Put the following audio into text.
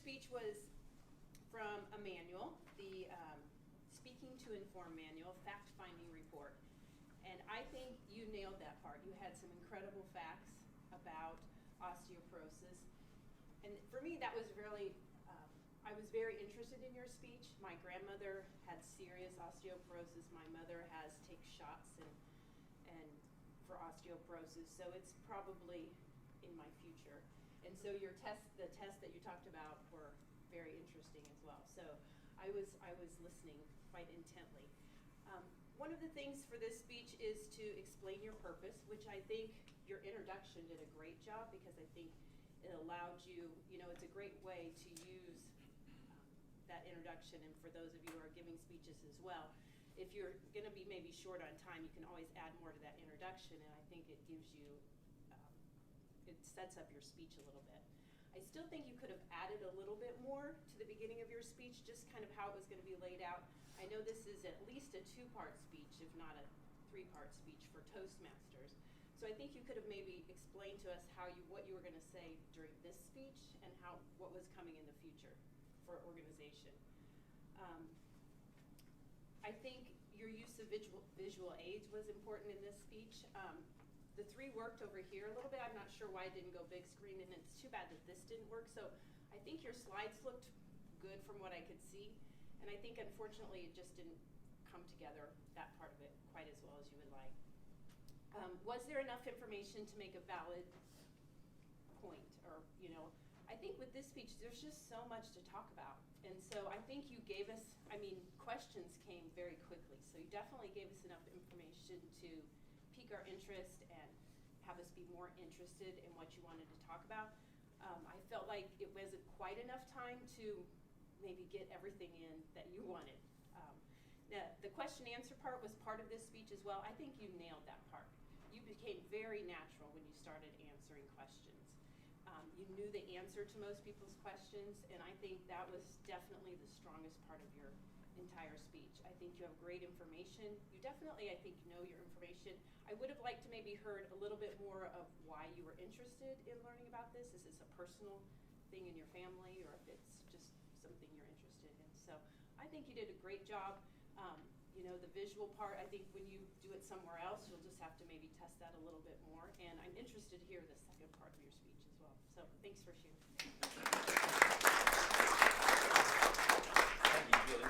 speech was from a manual, the Speaking to Inform Manual, Fact-Finding Report. And I think you nailed that part. You had some incredible facts about osteoporosis. And for me, that was really, I was very interested in your speech. My grandmother had serious osteoporosis. My mother takes shots and for osteoporosis, so it's probably in my future. And so the tests that you talked about were very interesting as well. So I was listening quite intently. One of the things for this speech is to explain your purpose, which I think your introduction did a great job, because I think it allowed you, it's a great way to use that introduction. And for those of you who are giving speeches as well, if you're going to be maybe short on time, you can always add more to that introduction, and I think it gives you, it sets up your speech a little bit. I still think you could have added a little bit more to the beginning of your speech, just kind of how it was going to be laid out. I know this is at least a 2-part speech, if not a 3-part speech for Toastmasters. So I think you could have maybe explained to us what you were going to say during this speech and what was coming in the future for organization. I think your use of visual aids was important in this speech. The 3 worked over here a little bit. I'm not sure why it didn't go big screen, and it's too bad that this didn't work. So I think your slides looked good from what I could see, and I think unfortunately it just didn't come together, that part of it, quite as well as you would like. Was there enough information to make a valid point? Or, I think with this speech, there's just so much to talk about. And so I think you gave us, questions came very quickly. So you definitely gave us enough information to pique our interest and have us be more interested in what you wanted to talk about. I felt like it wasn't quite enough time to maybe get everything in that you wanted. The question answer part was part of this speech as well. I think you nailed that part. You became very natural when you started answering questions. You knew the answer to most people's questions, and I think that was definitely the strongest part of your entire speech. I think you have great information. You definitely, I think, know your information. I would have liked to maybe heard a little bit more of why you were interested in learning about this. Is this a personal thing in your family, or if it's just something you're interested in? So I think you did a great job. The visual part, I think when you do it somewhere else, you'll just have to maybe test that a little bit more. And I'm interested to hear the second part of your speech as well. So thanks for sharing.